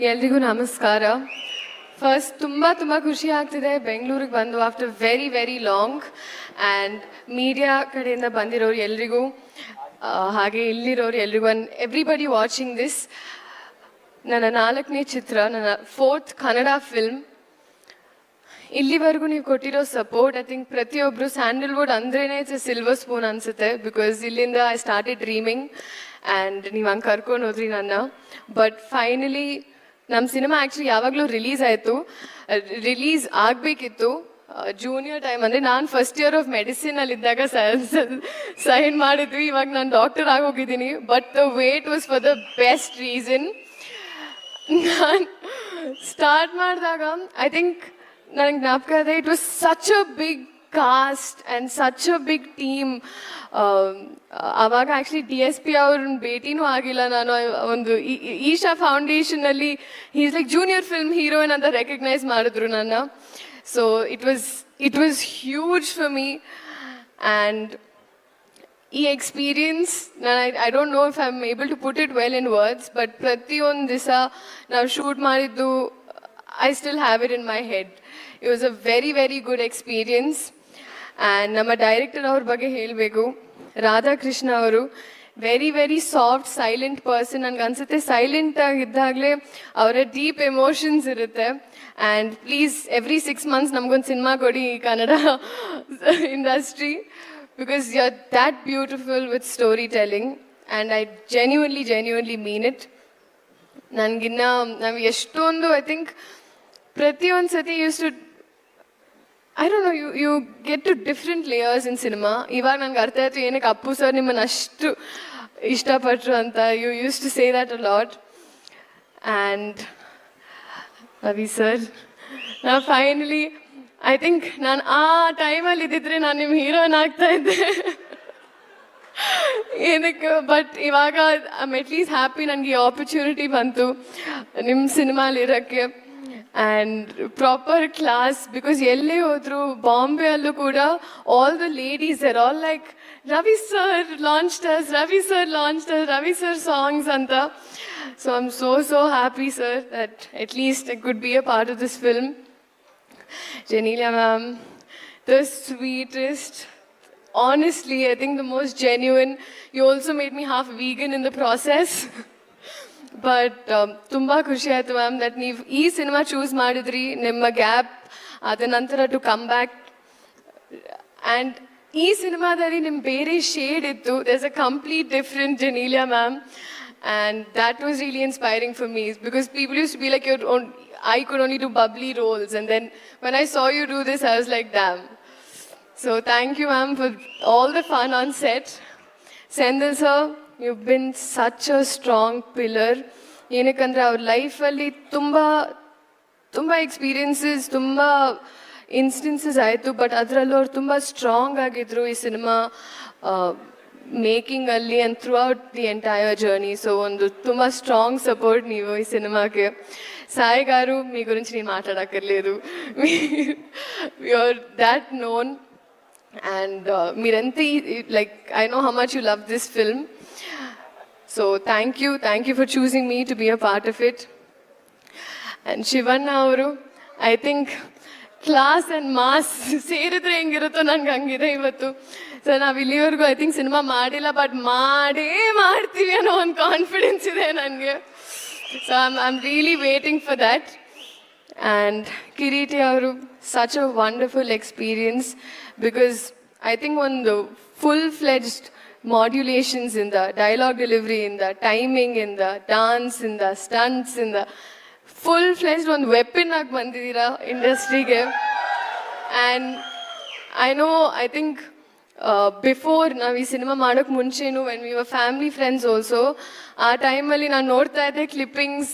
ಎಲ್ರಿಗೂ ನಮಸ್ಕಾರ. ಫಸ್ಟ್ ತುಂಬ ಖುಷಿ ಆಗ್ತಿದೆ ಬೆಂಗಳೂರಿಗೆ ಬಂದು after very long. And media ಕಡೆಯಿಂದ ಬಂದಿರೋರು ಎಲ್ರಿಗೂ, ಹಾಗೆ ಇಲ್ಲಿರೋರು ಎಲ್ರಿಗೂ, ಆ್ಯಂಡ್ ಎವ್ರಿಬಡಿ ವಾಚಿಂಗ್ ದಿಸ್. ನನ್ನ 4ನೇ ಚಿತ್ರ, ನನ್ನ 4th ಕನ್ನಡ ಫಿಲ್ಮ್. ಇಲ್ಲಿವರೆಗೂ ನೀವು ಕೊಟ್ಟಿರೋ ಸಪೋರ್ಟ್, ಐ ಥಿಂಕ್ ಪ್ರತಿಯೊಬ್ಬರು ಸ್ಯಾಂಡಲ್ವುಡ್ ಅಂದ್ರೇ ಇಟ್ಸ್ ಎ ಸಿಲ್ವರ್ ಸ್ಪೂನ್ ಅನಿಸುತ್ತೆ. ಬಿಕಾಸ್ ಇಲ್ಲಿಂದ ಐ ಸ್ಟಾರ್ಟೆಡ್ ಡ್ರೀಮಿಂಗ್ ಆ್ಯಂಡ್ ನೀವು ಹಂಗೆ ಕರ್ಕೊಂಡು ಹೋದ್ರಿ ನನ್ನ. ಬಟ್ ಫೈನಲಿ ನಮ್ಮ ಸಿನಿಮಾ ಆ್ಯಕ್ಚುಲಿ ಯಾವಾಗಲೂ ರಿಲೀಸ್ ಆಗಬೇಕಿತ್ತು. ಜೂನಿಯರ್ ಟೈಮ್ ಅಂದರೆ ನಾನು ಫಸ್ಟ್ ಇಯರ್ ಆಫ್ ಮೆಡಿಸಿನಲ್ಲಿದ್ದಾಗ ಸೈನ್ ಮಾಡಿದ್ವಿ. ಇವಾಗ ನಾನು ಡಾಕ್ಟರ್ ಆಗೋಗಿದ್ದೀನಿ. But the wait was for the best reason. ನಾನು ಸ್ಟಾರ್ಟ್ ಮಾಡಿದಾಗ ಐ ಥಿಂಕ್ ನನಗೆ ಜ್ಞಾಪಕ ಇದೆ, it was such a big cost and such a big team. ಆವಾಗ ಆ್ಯಕ್ಚುಲಿ DSP ಅವ್ರನ್ನ ಭೇಟಿನೂ ಆಗಿಲ್ಲ ನಾನು. ಒಂದು ಈಶಾ ಫೌಂಡೇಶನಲ್ಲಿ is like junior film heroine ಅಂತ ರೆಕಗ್ನೈಸ್ ಮಾಡಿದ್ರು ನನ್ನ. So it was huge for me. And ಈ ಎಕ್ಸ್ಪೀರಿಯನ್ಸ್ ನಾನು I don't know if I am able to put it well in words. But ಪ್ರತಿಯೊಂದು ದಿವಸ ನಾವು ಶೂಟ್ ಮಾಡಿದ್ದು I still have it in my head. It was a very good experience. And ನಮ್ಮ director ಅವ್ರ ಬಗ್ಗೆ ಹೇಳಬೇಕು, ರಾಧಾಕೃಷ್ಣ ಅವರು. Very soft silent person. ನನಗೆ ಅನ್ಸುತ್ತೆ ಸೈಲೆಂಟ್ ಆಗಿದ್ದಾಗಲೇ ಅವರ ಡೀಪ್ ಎಮೋಷನ್ಸ್ ಇರುತ್ತೆ. ಆ್ಯಂಡ್ ಪ್ಲೀಸ್ ಎವ್ರಿ 6 months ನಮಗೊಂದು ಸಿನಿಮಾ ಕೊಡಿ ಈ Kannada industry. Because you are that beautiful with story telling. And I genuinely mean it. ನಾವು ಎಷ್ಟೊಂದು ಐ ಥಿಂಕ್ ಪ್ರತಿಯೊಂದು ಸತಿ I don't know, you get to different layers in cinema. ಇವಾಗ ನನಗೆ ಅರ್ಥ ಆಯಿತು ಏನಕ್ಕೆ ಅಪ್ಪು ಸರ್ ನಿಮ್ಮನ್ನು ಅಷ್ಟು ಇಷ್ಟಪಟ್ಟರು ಅಂತ. You use to say that a lot. And Ravi sir, ನಾನು ಫೈನಲಿ ಐ ಥಿಂಕ್ ನಾನು ಆ ಟೈಮಲ್ಲಿ ಇದ್ದಿದ್ರೆ ನಾನು ನಿಮ್ಮ ಹೀರೋಯಿನ್ ಆಗ್ತಾ ಇದ್ದೆ ಏನಕ್ಕೆ. ಬಟ್ ಇವಾಗ ಐ ಆಮ್ ಅಟ್ಲೀಸ್ಟ್ ಹ್ಯಾಪಿ ನನಗೆ ಈ ಆಪರ್ಚುನಿಟಿ ಬಂತು ನಿಮ್ಮ ಸಿನಿಮಾಲಿರೋಕ್ಕೆ. And proper class. ಬಿಕಾಸ್ ಎಲ್ಲೇ ಹೋದ್ರು ಬಾಂಬೆ ಅಲ್ಲೂ ಕೂಡ all the ladies are all like Ravi sir Ravi sir songs ಅಂತ. So I am so happy sir that at least I could be a part of this film. Genelia ma'am, the sweetest. Honestly, I think the most genuine. You also made me half vegan in the process. But ತುಂಬ ಖುಷಿ ಆಯಿತು ma'am that ನೀವು ಈ cinema choose ಮಾಡಿದ್ರಿ. ನಿಮ್ಮ gap ಅದ ನಂತರ to come back. And ಈ ಸಿನಿಮಾದಲ್ಲಿ ನಿಮ್ಮ ಬೇರೆ ಶೇಡ್ ಇತ್ತು. There's a complete different Genelia ma'am. And that was really inspiring for me. Because people use to be like I could only do bubbly roles. And then when I saw you do this, I was like, damn. So thank you, ma'am, for all the fun on set. Sendil sir, you've been such a strong pillar. ಏನಕ್ಕಂದರೆ ಅವ್ರ ಲೈಫಲ್ಲಿ ತುಂಬ experiences, ತುಂಬ instances ಆಯಿತು. But ಅದರಲ್ಲೂ ಅವ್ರು ತುಂಬ strong ಆಗಿದ್ರು ಈ ಸಿನಿಮಾ ಮೇಕಿಂಗಲ್ಲಿ and throughout the entire journey. So ಒಂದು ತುಂಬ ಸ್ట్రాంగ్ సపోర్ట్ ನೀವು ఈ సినిమాకి. సాయి గారు మీ గురించి నేను మాట్లాడక్కర్లేదు, యూఆర్ దాట్ నోన్. అండ్ మీరంతా like I know how much you love this film. So thank you for choosing me to be a part of it. And Shivanna ಅವರು, I think class and mass ಸೇರಿದ್ರೆ ಹೆಂಗಿರುತ್ತೋ ನನಗೆ ಹಂಗಿದೆ ಇವತ್ತು. So ನಾವು ಇಲ್ಲಿವರೆಗೂ I think cinema ಮಾಡಿಲ್ಲ, but ಮಾಡ್ತೀವಿ ಅನ್ನೋ ಒಂದು ಕಾನ್ಫಿಡೆನ್ಸ್ ಇದೆ ನನಗೆ. So I am really waiting for that. And Kireeti ಅವರು, such a wonderful experience. Because I think ಒಂದು ಫುಲ್ ಫ್ಲೆಜ್ಡ್ ಮಾಡ್ಯುಲೇಷನ್ಸ್ ಇಂದ, ಡೈಲಾಗ್ ಡೆಲಿವರಿಯಿಂದ, ಟೈಮಿಂಗಿಂದ, ಡಾನ್ಸಿಂದ, ಸ್ಟಂಟ್ಸಿಂದ ಫುಲ್ ಫ್ಲೆಜ್ಡ್ ಒಂದು ವೆಪನ್ ಆಗಿ ಬಂದಿದ್ದೀರಾ ಇಂಡಸ್ಟ್ರಿಗೆ. ಆ್ಯಂಡ್ ಐ ಥಿಂಕ್ ಬಿಫೋರ್ ನಾವು ಈ ಸಿನಿಮಾ ಮಾಡೋಕ್ಕೆ ಮುಂಚೆನೂ when we were family friends also, ಆ ಟೈಮಲ್ಲಿ ನಾನು ನೋಡ್ತಾ ಇದ್ದೆ ಕ್ಲಿಪ್ಪಿಂಗ್ಸ್.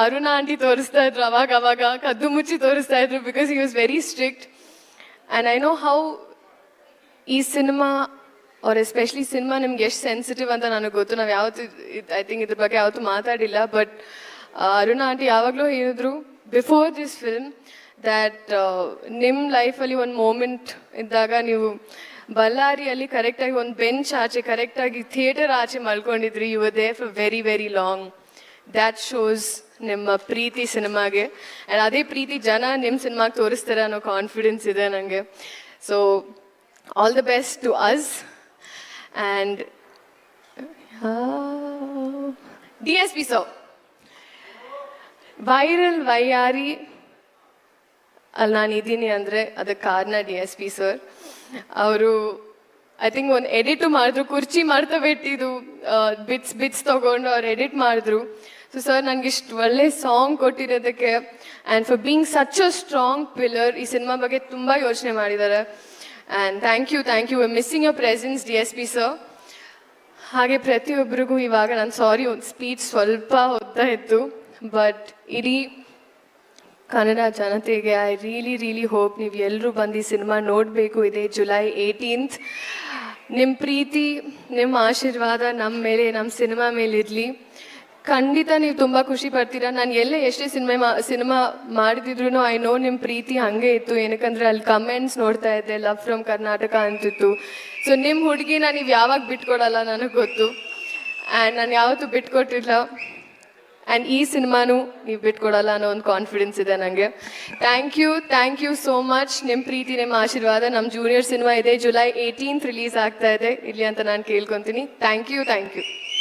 ಅರುಣ ಆಂಟಿ ತೋರಿಸ್ತಾ ಇದ್ರು ಅವಾಗ ಕದ್ದು ಮುಚ್ಚಿ ತೋರಿಸ್ತಾ ಇದ್ರು. Because he was very strict. And I know how ಈ ಸಿನಿಮಾ ಅವ್ರು ಎಸ್ಪೆಷಲಿ ಸಿನಿಮಾ ನಿಮ್ಗೆ ಎಷ್ಟು ಸೆನ್ಸಿಟಿವ್ ಅಂತ ನನಗೆ ಗೊತ್ತು. ನಾವು ಯಾವತ್ತು ಐ ಥಿಂಕ್ ಇದ್ರ ಬಗ್ಗೆ ಯಾವತ್ತೂ ಮಾತಾಡಿಲ್ಲ. ಬಟ್ ಅರುಣ ಆಂಟಿ ಯಾವಾಗಲೂ ಹೇಳಿದ್ರು ಬಿಫೋರ್ ದಿಸ್ ಫಿಲ್ಮ್ ದ್ಯಾಟ್ ನಿಮ್ಮ ಲೈಫಲ್ಲಿ ಒಂದು ಮೂಮೆಂಟ್ ಇದ್ದಾಗ ನೀವು ಬಳ್ಳಾರಿಯಲ್ಲಿ ಕರೆಕ್ಟಾಗಿ ಒಂದು ಬೆಂಚ್ ಆಚೆ ಕರೆಕ್ಟಾಗಿ ಥಿಯೇಟರ್ ಆಚೆ ಮಲ್ಕೊಂಡಿದ್ರಿ. You were there for very long. That shows ನಿಮ್ಮ ಪ್ರೀತಿ ಸಿನಿಮಾಗೆ, ಆ್ಯಂಡ್ ಅದೇ ಪ್ರೀತಿ ಜನ ನಿಮ್ಮ ಸಿನಿಮಾಗೆ ತೋರಿಸ್ತಾರೆ ಅನ್ನೋ ಕಾನ್ಫಿಡೆನ್ಸ್ ಇದೆ ನನಗೆ. So all the best to us. And DSP sir, viral ವೈಯಾರಿ ಅಲ್ಲಿ ನಾನು ಇದ್ದೀನಿ ಅಂದರೆ ಅದಕ್ಕೆ ಕಾರಣ DSP ಸರ್. ಅವರು ಐ ಥಿಂಕ್ ಒಂದು ಎಡಿಟು ಮಾಡಿದ್ರು, ಕುರ್ಚಿ ಮಾಡ್ತಾ ಬಿಟ್ಟಿದ್ದು ಬಿಟ್ಸ್ ತೊಗೊಂಡು ಅವ್ರು ಎಡಿಟ್ ಮಾಡಿದ್ರು. ಸೊ ಸರ್ ನನಗೆ ಇಷ್ಟು ಒಳ್ಳೆ ಸಾಂಗ್ ಕೊಟ್ಟಿರೋದಕ್ಕೆ and for being such a strong pillar, ಈ ಸಿನಿಮಾ ಬಗ್ಗೆ ತುಂಬ ಯೋಚನೆ ಮಾಡಿದ್ದಾರೆ. And thank you missing your presence DSP sir. ಹಾಗೆ ಪ್ರತಿಯೊಬ್ಬರಿಗೂ ಇವಾಗ ನಾನು ಸಾರಿ ಒಂದು ಸ್ಪೀಚ್ ಸ್ವಲ್ಪ ಓದ್ತಾ ಇತ್ತು, ಬಟ್ ಇಡೀ ಕನ್ನಡ ಜನತೆಗೆ ಐ ರಿಯಲಿ ಹೋಪ್ ನೀವು ಎಲ್ಲರೂ ಬಂದು ಈ ಸಿನಿಮಾ ನೋಡಬೇಕು. ಇದೆ July 18th. ನಿಮ್ಮ ಪ್ರೀತಿ, ನಿಮ್ಮ ಆಶೀರ್ವಾದ ನಮ್ಮ ಮೇಲೆ, ನಮ್ಮ ಸಿನಿಮಾ ಮೇಲೆ ಇರಲಿ. ಖಂಡಿತ ನೀವು ತುಂಬ ಖುಷಿ ಪಡ್ತೀರಾ. ನಾನು ಎಲ್ಲೇ ಎಷ್ಟೇ ಸಿನಿಮಾ ಮಾಡಿದ್ರು ಐ ನೋ ನಿಮ್ಮ ಪ್ರೀತಿ ಹಾಗೆ ಇತ್ತು. ಏನಕ್ಕಂದರೆ ಅಲ್ಲಿ ಕಮೆಂಟ್ಸ್ ನೋಡ್ತಾ ಇದ್ದೆ, ಲವ್ ಫ್ರಮ್ ಕರ್ನಾಟಕ ಅಂತಿತ್ತು. ಸೊ ನಿಮ್ಮ ಹುಡುಗಿನ ನೀವು ಯಾವಾಗ ಬಿಟ್ಕೊಡಲ್ಲ ನನಗೆ ಗೊತ್ತು, ಆ್ಯಂಡ್ ನಾನು ಯಾವತ್ತೂ ಬಿಟ್ಕೊಟ್ಟಿಲ್ಲ. ಆ್ಯಂಡ್ ಈ ಸಿನಿಮಾನು ನೀವು ಬಿಟ್ಕೊಡಲ್ಲ ಅನ್ನೋ ಒಂದು ಕಾನ್ಫಿಡೆನ್ಸ್ ಇದೆ ನನಗೆ. Thank you so much. ನಿಮ್ಮ ಪ್ರೀತಿ, ನಿಮ್ಮ ಆಶೀರ್ವಾದ. ನಮ್ಮ ಜೂನಿಯರ್ ಸಿನಿಮಾ ಇದೆ July 18th ರಿಲೀಸ್ ಆಗ್ತಾ ಇದೆ ಇಲ್ಲಿ ಅಂತ ನಾನು ಕೇಳ್ಕೊತೀನಿ. Thank you.